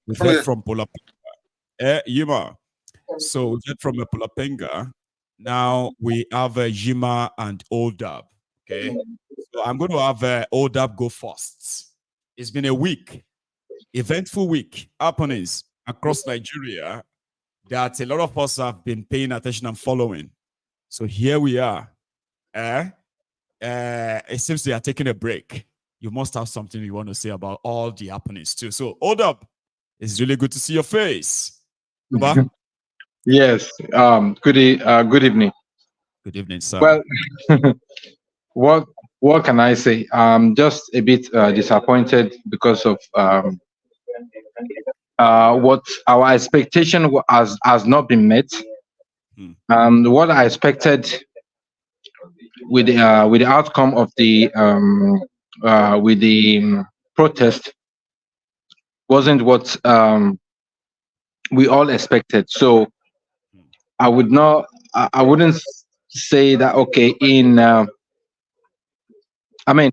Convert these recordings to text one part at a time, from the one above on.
We've heard from Polapenga. Yuma. So we've heard from Polapenga. Now we have Yima and Oldab. Okay. So I'm going to have Oldab go first. It's been a week, eventful week, happenings across Nigeria that a lot of us have been paying attention and following. So here we are. It seems they are taking a break. You must have something you want to say about all the happenings too. So hold up. It's really good to see your face. Yes. Good evening. Good evening, sir. Well, what can I say? I'm just a bit disappointed because of what our expectation has not been met. What I expected with the outcome of the protest wasn't what we all expected. So I wouldn't say that okay. I mean,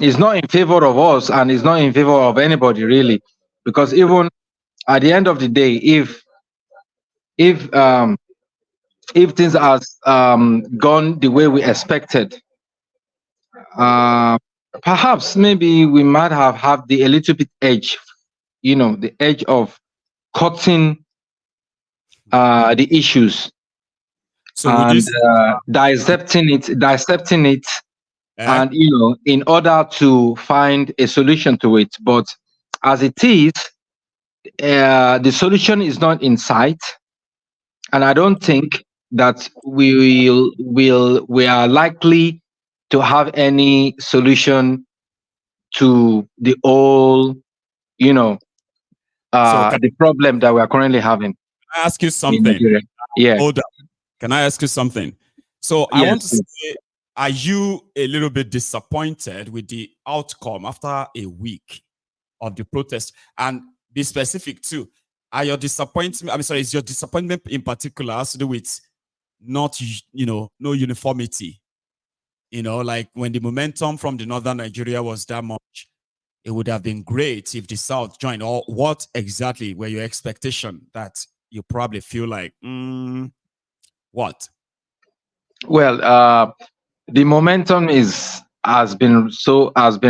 it's not in favor of us, and it's not in favor of anybody really, because even at the end of the day, if things has gone the way we expected, perhaps maybe we might have the a little bit edge, the edge of cutting the issues, so and dissecting it, and in order to find a solution to it. But as it is, the solution is not in sight, and I don't think that we are likely to have any solution to the whole, the problem that we are currently having. Can I ask you something? Yeah. Hold up. Can I ask you something? So I want to say, are you a little bit disappointed with the outcome after a week of the protest? And be specific too. Are your disappointment? Is your disappointment in particular has to do with not, no uniformity? Like when the momentum from the northern Nigeria was that much, it would have been great if the South joined. Or what exactly were your expectation that you probably feel like, what? Well, the momentum has been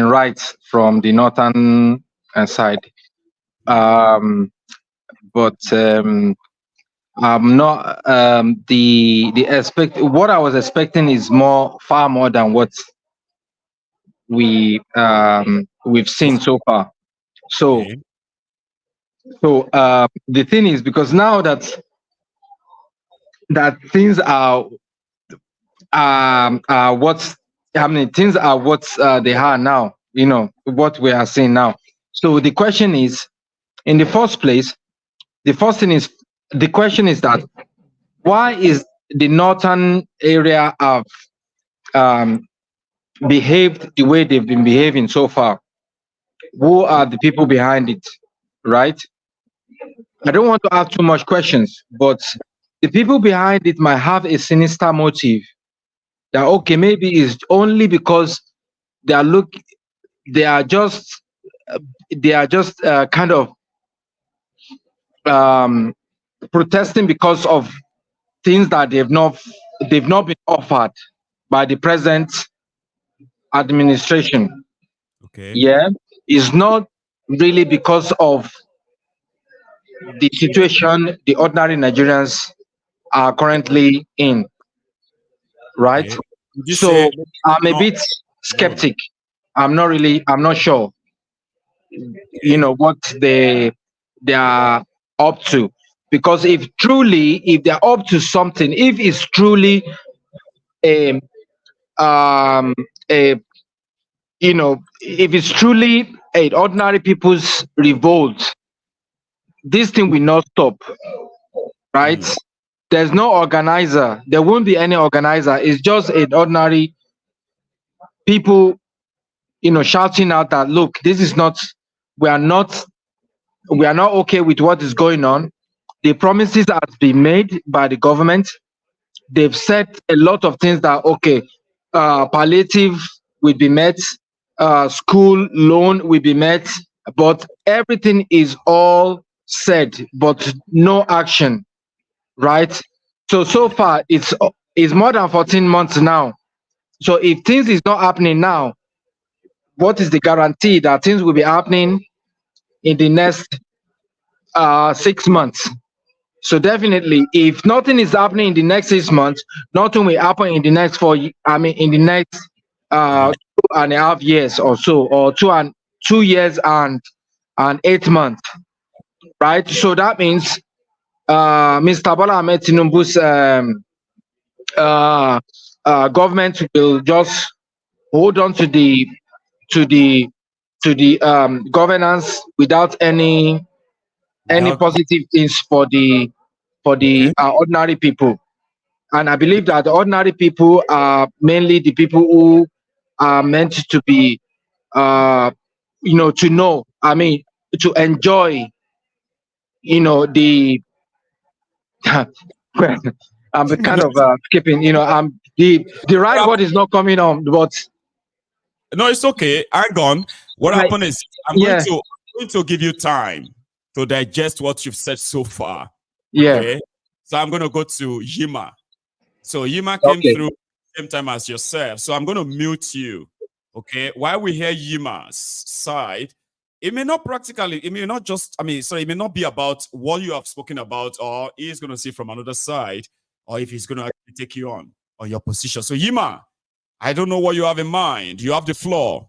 right from the northern side, but I'm not what I was expecting is far more than what we've seen so far. So the thing is, because now that things are things are what they are now, what we are seeing now. So the question is, in the first place, the question is that why is the northern area have behaved the way they've been behaving so far? Who are the people behind it, right? I don't want to ask too much questions, but the people behind it might have a sinister motive. That okay, maybe it's only because they are just kind of protesting because of things that they've not been offered by the present administration. Okay. Yeah, it's not really because of the situation the ordinary Nigerians are currently in, right? Okay. So I'm a bit skeptic. I'm not sure, what they are up to. Because if they're up to something, if it's truly a if it's truly an ordinary people's revolt, this thing will not stop, right? There's no organizer. There won't be any organizer. It's just an ordinary people, shouting out that look, this is not. We are not okay with what is going on. The promises have been made by the government. They've said a lot of things that okay, palliative will be met, school loan will be met, but everything is all said, but no action, right? So far it's more than 14 months now. So if things is not happening now, what is the guarantee that things will be happening in the next 6 months? So definitely, if nothing is happening in the next 6 months, nothing will happen in the next in the next Yeah. 2.5 years or so, or 2 years and 8 months, right? So that means Mr. Bola Ahmed Tinubu's uh, government will just hold on to the governance without any Without, positive things for the okay. ordinary people. And I believe that the ordinary people are mainly the people who are meant to be, to know, I mean, to enjoy, the, I'm kind of skipping, the right word is not coming on, but No, it's okay. Hang on. What I, happened is yeah, I'm going to give you time to digest what you've said so far. yeah, Okay. So I'm going to go to Yima. So Yima came okay, through same time as yourself. So I'm going to mute you. Okay. While we hear Yima's side, it may not practically, it may not just, it may not be about what you have spoken about, or he's going to see from another side, or if he's going to actually take you on your position. So Yima, I don't know what you have in mind. You have the floor.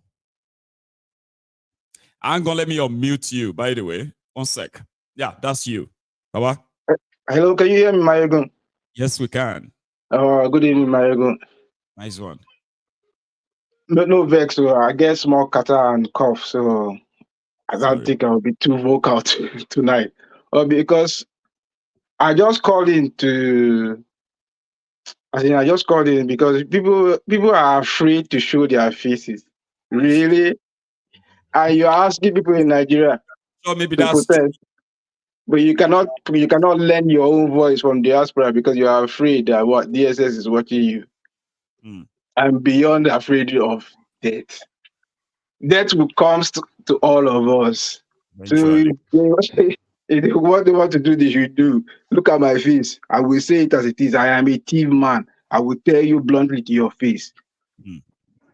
I'm going to let me unmute you, by the way. 1 sec. Yeah, that's you. Baba? Hello, can you hear me, Mayegun? Yes, we can. Good evening, Mayegun. Nice one. No vex, so I get small catarrh and cough, so I don't think I'll be too vocal tonight. Because I just called in I just called in because people are afraid to show their faces. Really? And you're asking people in Nigeria So maybe to that's protest, but you cannot lend your own voice from diaspora because you are afraid that what DSS is watching you. I'm beyond afraid of death. Death will come to all of us. eventually. So if what they want to do, they should do. Look at my face. I will say it as it is. I am a thief man. I will tell you bluntly to your face.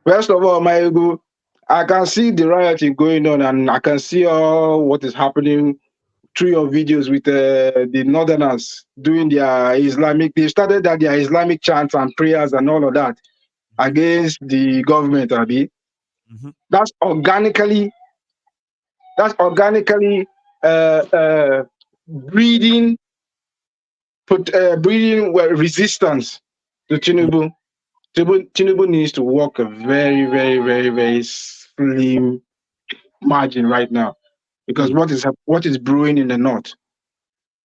First of all, my ego, I can see the rioting going on, and I can see all what is happening through your videos with the Northerners doing their Islamic. They started their Islamic chants and prayers and all of that against the government, Abi. That's organically breeding resistance to Tinubu. Tinubu needs to walk a very, very, very, very slim margin right now, because what is brewing in the north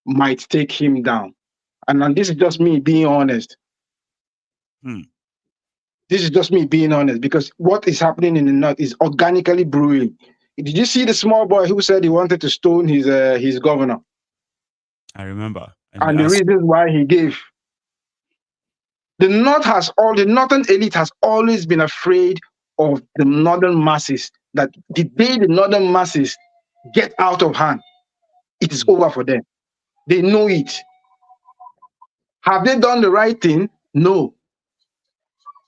might take him down. And this is just me being honest. This is just me being honest, because what is happening in the north is organically brewing. Did you see the small boy who said he wanted to stone his governor? I remember. And the reasons why he gave. The northern elite has always been afraid of the northern masses, that the day the northern masses get out of hand, it is over for them. They know it. Have they done the right thing? No.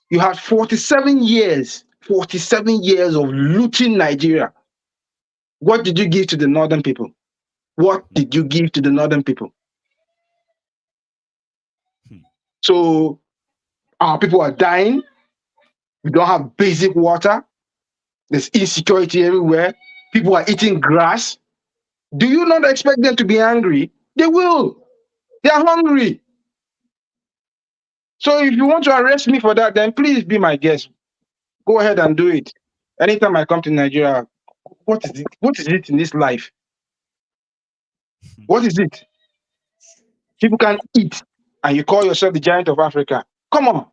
You had 47 years of looting Nigeria. What did you give to the northern people? What did you give to the northern people? So our people are dying. We don't have basic water. There's insecurity everywhere. People are eating grass. Do you not expect them to be angry? They will. They are hungry. So if you want to arrest me for that, then please be my guest. Go ahead and do it. Anytime I come to Nigeria, what is it? What is it in this life? What is it? People can eat, and you call yourself the giant of Africa. Come on.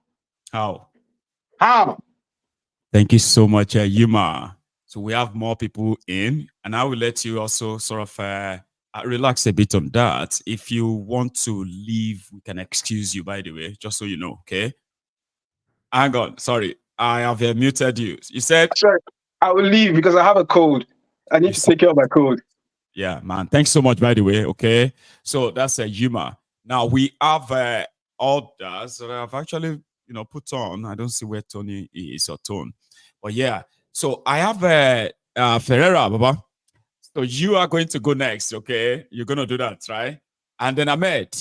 How? Thank you so much, Yuma. So we have more people in, and I will let you also sort of relax a bit on that. If you want to leave, we can excuse you, by the way, just so you know, okay? Hang on, sorry. I have muted you. You said... Sorry, I will leave because I have a cold. I need to take care of my code. Yeah, man. Thanks so much, by the way. Okay. So that's a Yuma. Now we have others that I've actually, put on. I don't see where Tony is or Tone. But yeah. So I have Ferreira, Baba. So you are going to go next, okay? You're going to do that, right? And then Ahmed,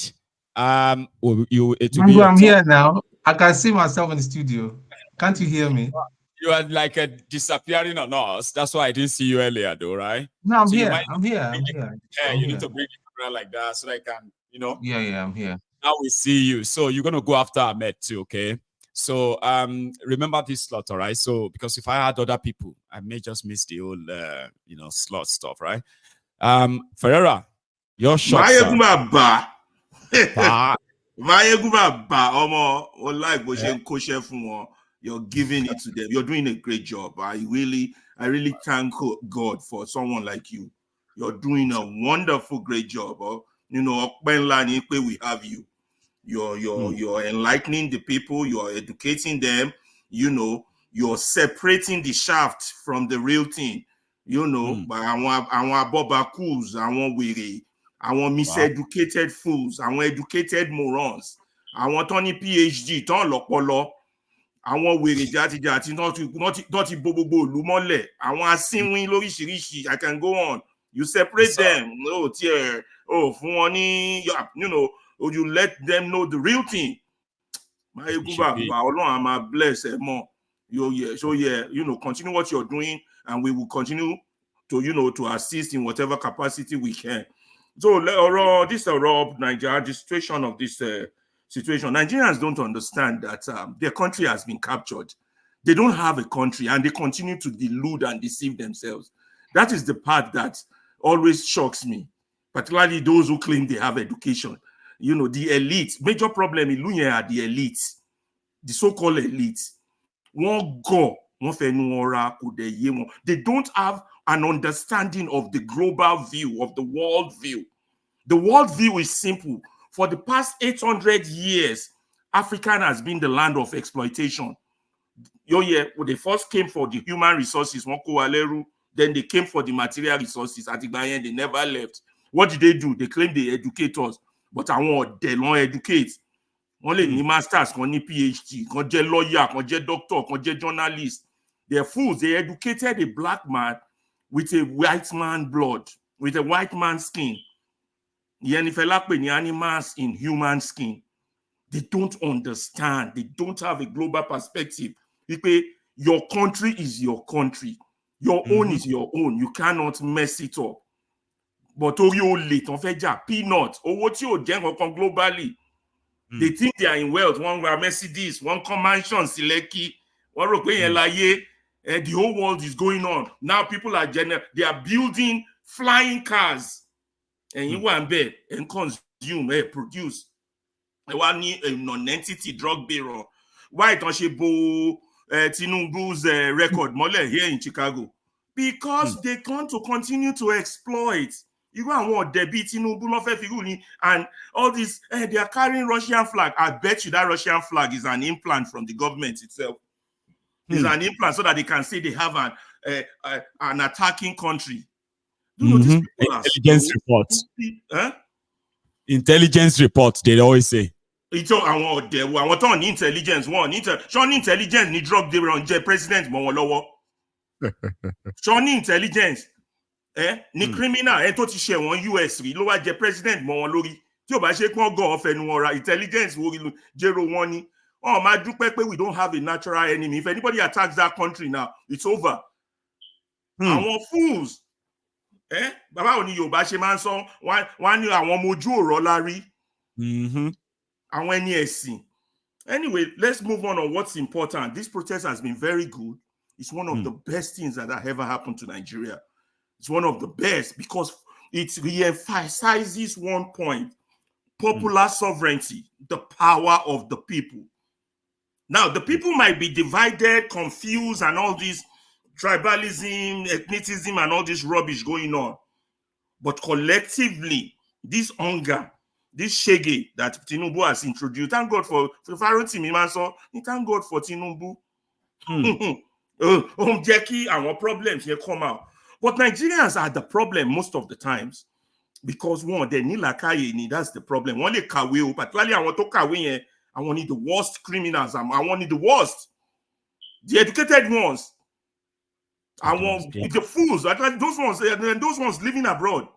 I'm here now. I can see myself in the studio. Can't you hear me? You are like disappearing on us. That's why I didn't see you earlier, though, right? No, I'm so here. I'm here. Yeah, you need to bring the camera like that so I can, Yeah, I'm here. Now we see you. So you're gonna go after Ahmed too, okay? So remember this slot, all right? So because if I had other people, I may just miss the whole slot stuff, right? Ferreira, your shot. You're giving it to them. You're doing a great job. I really thank God for someone like you. You're doing a wonderful, great job. We have you. You're enlightening the people. You're educating them. You're separating the shaft from the real thing. By our bobakus, our weary, our miseducated fools, our educated morons, our Tony PhD, Ton Lokolo. Àwọn wèrè jàtijàti not ti bo gbogbo ìlú mọ́lẹ̀, àwọn asínwín lóríṣiríṣi. I can go on. You separate them. No, fún wọn ní, you let them know the real thing. Ọlọ́run á máa bless ẹ mọ́. Continue what you're doing, and we will continue to assist in whatever capacity we can. So, this Nigeria, the situation of this situation. Nigerians don't understand that their country has been captured. They don't have a country, and they continue to delude and deceive themselves. That is the part that always shocks me, particularly those who claim they have education. The elite. Major problem in Lunya are the elites, the so-called elites. They don't have an understanding of the global view, of the world view. The world view is simple. For the past 800 years, Africa has been the land of exploitation. When they first came for the human resources, then they came for the material resources. At the end, they never left. What did they do? They claim they educate us, but I want they don't educate. Only ni masters, only PhD, only lawyer, only doctor, only journalist. They're fools. They educated a black man with a white man blood, with a white man's skin. Animals in human skin. They don't understand. They don't have a global perspective. Your country is your country. Your own is your own. You cannot mess it up. But peanut, globally. They think they are in wealth. One Mercedes, one mansion, Sileki, one the whole world is going on. Now people are they are building flying cars. And you want bed and consume, produce. One need a non-entity drug bureau. Why don't she bow Tinubu's record mole here in Chicago? Because they want to continue to exploit. You go and want Debbie Tinubu and all this. They are carrying Russian flag. I bet you that Russian flag is an implant from the government itself. It's an implant so that they can say they have an attacking country. Intelligence reports. Intelligence reports, they always say. It's I want intelligence. Show intelligence ni drug dealer on president show intelligence. Ni criminal tó ti ṣe wọ́n US rí ló wá jẹ president mọ́ wọn lórí. Tí ó bá ṣe pọ́n gan ọ̀fẹ́ nu ọ̀ra intelligence wo jero wọn ni. Máa dúpẹ́ pé we don't have a natural enemy. If anybody attacks that country now, it's over. Àwọn fools. Bàbá òní Yorùbá ṣe máa ń sọ wọ́n ní àwọn ọmọ ojú ọ̀rọ̀ la rí. Àwọn ẹni ẹ̀sìn. Anyway, let's move on what's important. This protest has been very good. It's one of the best things that have ever happened to Nigeria. It's one of the best because it re-emphasizes one point: popular sovereignty, the power of the people. Now, the people might be divided, confused, and all this tribalism, ethnicism, and all this rubbish going on. But collectively, this hunger, this shege that Tinubu has introduced, thank God for thank God for Tinubu. Jackie, our problems here come out. But Nigerians are the problem most of the times because one, they need lakaye, that's the problem. One, they kawe, particularly I want to kawe, I want the worst criminals. I want the worst. The educated ones. I want the fools. Those ones living abroad.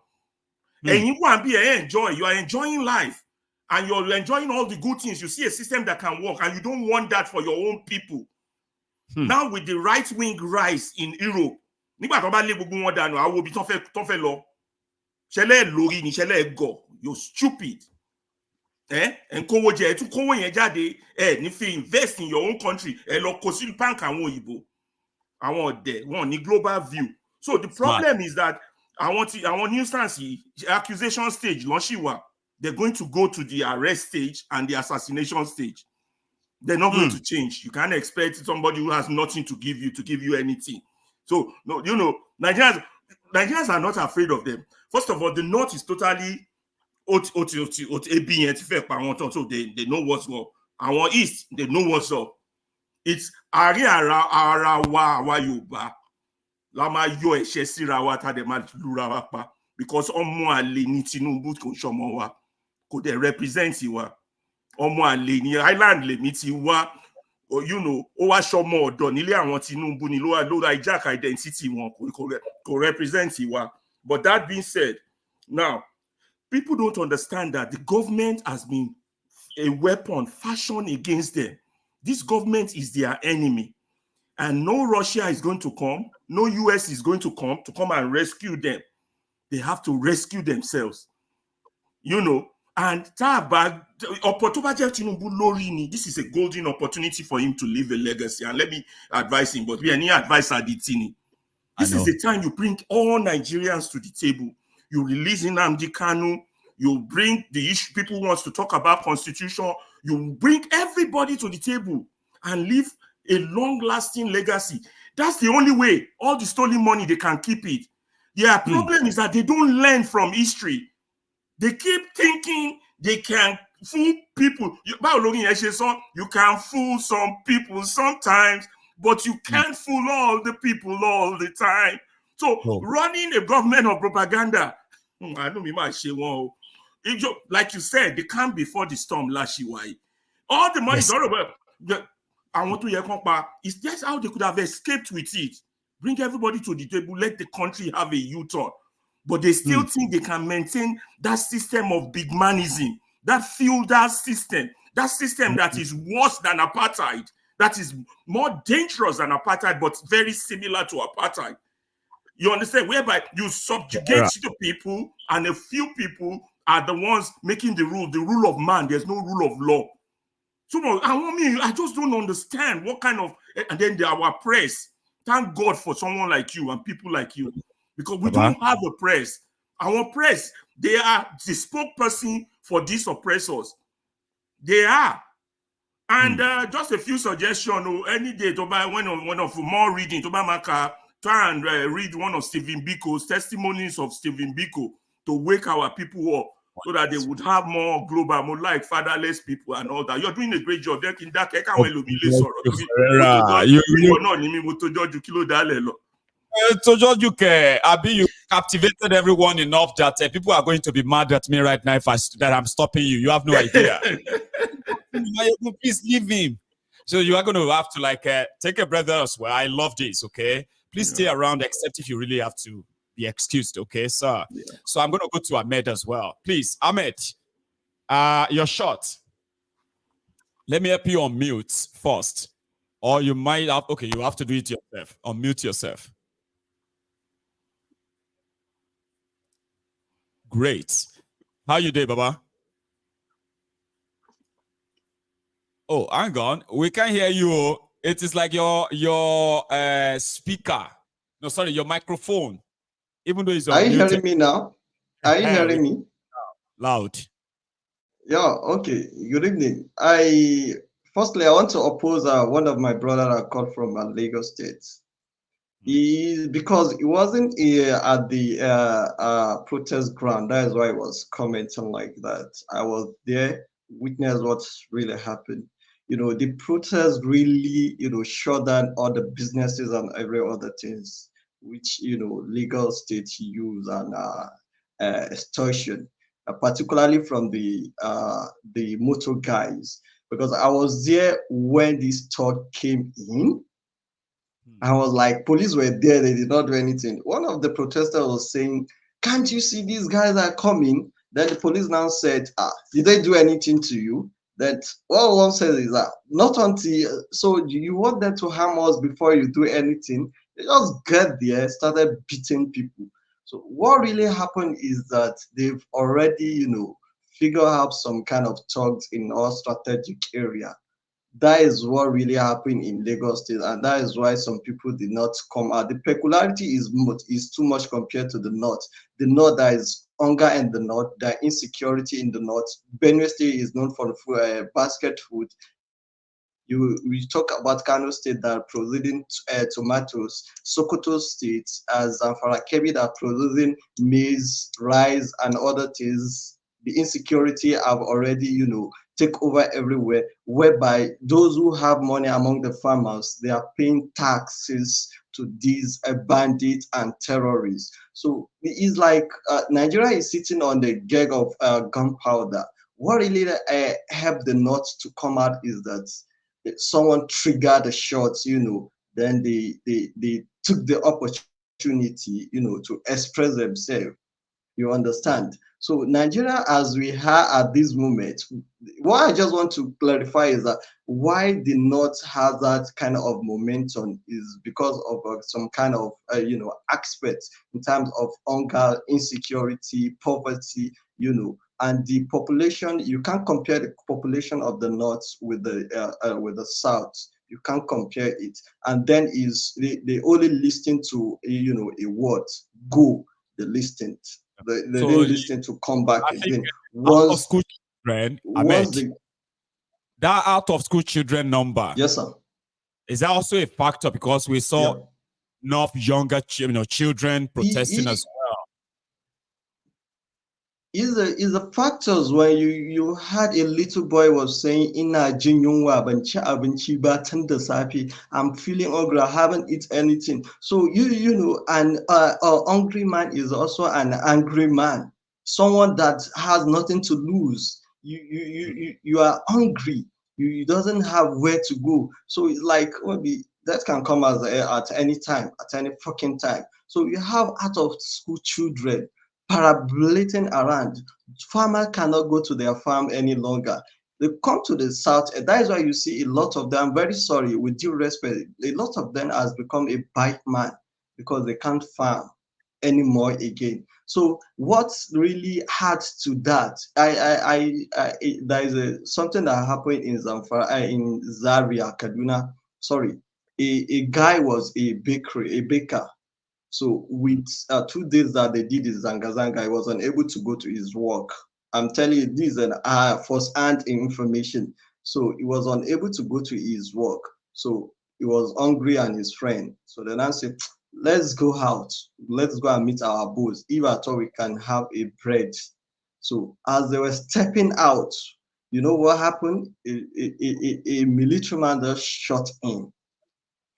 And you want to be enjoy. You are enjoying life. And you're enjoying all the good things. You see a system that can work, and you don't want that for your own people. Now with the right-wing rise in Europe, you're stupid. And if you invest in your own country, one global view. So the problem is that I want new stance accusation stage, they're going to go to the arrest stage and the assassination stage. They're not going to change. You can't expect somebody who has nothing to give you anything. So, no, you know, Nigerians are not afraid of them. First of all, the North is totally so they know what's up. Our East, they know what's up. It's because could they represent you? Island you know, hijack identity could represent you. But that being said, now people don't understand that the government has been a weapon fashioned against them. This government is their enemy, and no Russia is going to come, no US is going to come and rescue them. They have to rescue themselves, you know. And this is a golden opportunity for him to leave a legacy. And let me advise him, but we any advice at the Tini. This is the time you bring all Nigerians to the table. You release Nnamdi Kanu, you bring the issue people who wants to talk about constitution, you bring everybody to the table and leave a long-lasting legacy. That's the only way. All the stolen money, they can keep it. Their problem is that they don't learn from history. They keep thinking they can fool people. You can fool some people sometimes, but you can't fool all the people all the time. So running a government of propaganda, I don't mean my shit. Like you said, they come before the storm. All the money is all over. I want to hear it's just how they could have escaped with it. Bring everybody to the table, let the country have a U-turn. But they still think they can maintain that system of big manism, that feudal system, that system that is worse than apartheid, that is more dangerous than apartheid, but very similar to apartheid. You understand? Whereby you subjugate the people, and a few people are the ones making the rule of man. There's no rule of law. So I just don't understand what kind of, and then our press. Thank God for someone like you and people like you, because we don't have a press. Our press, they are the spokesperson for these oppressors. They are. And just a few suggestions. Any day to buy one of more reading, to buy try and read one of Stephen Biko's testimonies of Stephen Biko to wake our people up, so that they would have more global, more like fatherless people and all that. You're doing a great job. You captivated everyone enough that people are going to be mad at me right now that I'm stopping you. You have no idea. Please leave him. So you are going to have to take a breather as well. I love this, okay? Please stay around, except if you really have to be excused, okay, sir? Yeah. So I'm going to go to Ahmed as well. Please, Ahmed, your shot. Let me help you on mute first. Or you might have, okay, you have to do it yourself. Unmute yourself. Great. How you doing, Baba? Oh, hang on. We can't hear you. It is like your speaker. No, sorry, your microphone. Even though it's Are you hearing me now? Are you hearing me? Loud. Yeah, okay. Good evening. Firstly, I want to oppose one of my brother that called from Lagos State. Because he wasn't at the protest ground. That is why he was commenting like that. I was there, witnessed what really happened. You know, the protest really, shut down all the businesses and every other things. which legal states use, and extortion, particularly from the motor guys. Because I was there when this talk came in. I was like, police were there, they did not do anything. One of the protesters was saying, "Can't you see these guys are coming?" Then the police now said, did they do anything to you? That what one says is that not until, so you want them to harm us before you do anything. They just get there, started beating people. So what really happened is that they've already, figured out some kind of thugs in our strategic area. That is what really happened in Lagos State, and that is why some people did not come out. The peculiarity is too much compared to the north. The north, there is hunger in the north, there insecurity in the north. Benue State is known for basket food. We talk about Kano State that are producing tomatoes, Sokoto State, Zamfara Kebbi that are producing maize, rice, and other things. The insecurity have already, take over everywhere, whereby those who have money among the farmers, they are paying taxes to these bandits and terrorists. So it's like Nigeria is sitting on the gag of gunpowder. What really helped the North to come out is that someone triggered the shots, then they took the opportunity, to express themselves. You understand? So Nigeria, as we are at this moment, what I just want to clarify is that why the North has that kind of momentum is because of some kind of, aspects in terms of hunger, insecurity, poverty, and the population. You can't compare the population of the North with the South. You can't compare it. And then they only listen to a word, go, they listen. They didn't listen to come back again. Out of school children, Ahmed, that out of school children number, yes, sir, is that also a factor? Because we saw enough younger children protesting as well. Is the factors when you had a little boy was saying, "Ina jin yunwa, ban ci abinci ba tun da safe. I'm feeling hungry. I haven't eaten anything." So an hungry man is also an angry man, someone that has nothing to lose. You are hungry. You doesn't have where to go. So it's like maybe that can come as at any time, at any fucking time. So you have out of school children parabolating around. Farmer cannot go to their farm any longer. They come to the south, and that is why you see a lot of them. I'm very sorry, with due respect, a lot of them has become a bike man because they can't farm anymore again. So what's really adds to that? There is something that happened in Zamfara, in Zaria, Kaduna. Sorry, a guy was a baker. So with 2 days that they did his zanga, he was unable to go to his work. I'm telling you, this is an first-hand information. So he was unable to go to his work. So he was hungry and his friend. So then I said, let's go out. Let's go and meet our boss. If at all we can have a bread. So as they were stepping out, you know what happened? A military man just shot him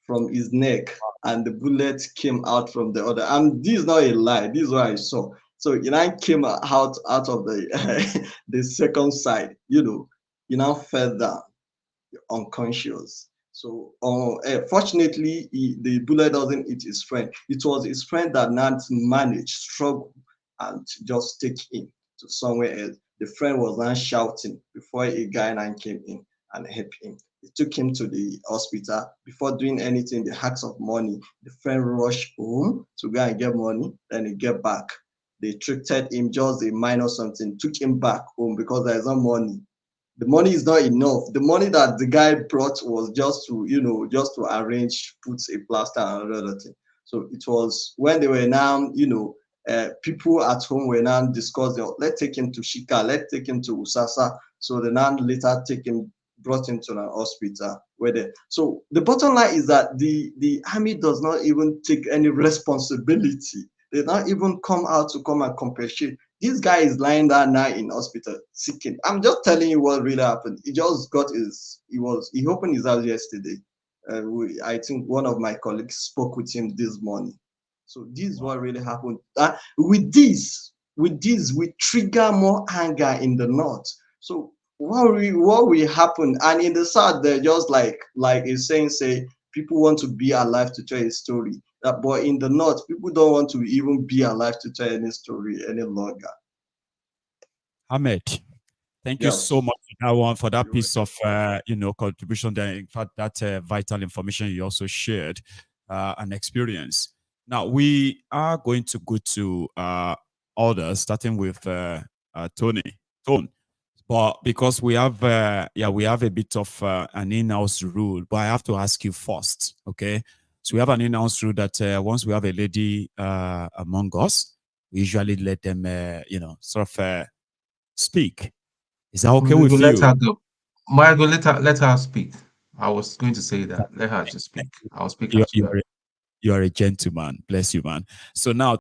from his neck, and the bullet came out from the other. And this is not a lie. This is what I saw. So came out of the the second side. Fell down, unconscious. So fortunately, the bullet doesn't hit his friend. It was his friend that not managed, struggle, and just take him to somewhere else. The friend was now shouting before a guy now came in and helped him. They took him to the hospital. Before doing anything, the hacks of money, the friend rushed home to go and get money. Then he get back. They treated him just a minor something, took him back home because there is no money. The money is not enough. The money that the guy brought was just to arrange, put a plaster and another thing. So it was when they were now, people at home were now discussing, let's take him to Shika, let's take him to Usasa. So they now later brought him to an hospital. So the bottom line is that the army does not even take any responsibility. They don't even come out to come and compensate. This guy is lying there now in hospital, sick. I'm just telling you what really happened. He just he opened his house yesterday. I think one of my colleagues spoke with him this morning. So this is what really happened. With this, we trigger more anger in the north. So what will happen? And in the south, they're just like it's saying, say people want to be alive to tell a story. But in the north, people don't want to even be alive to tell any story any longer. Ahmed, thank you so much for that one, for that piece of contribution there. In fact, that vital information you also shared, an experience. Now we are going to go to others, starting with Tone. But because we have we have a bit of an in-house rule, but I have to ask you first, okay? So we have an in-house rule that once we have a lady among us, we usually let them sort of speak. Is that okay with you? Let her go. Margo, let her speak. I was going to say that. Let her just speak. I'll speak after. You are a gentleman. Bless you, man. So now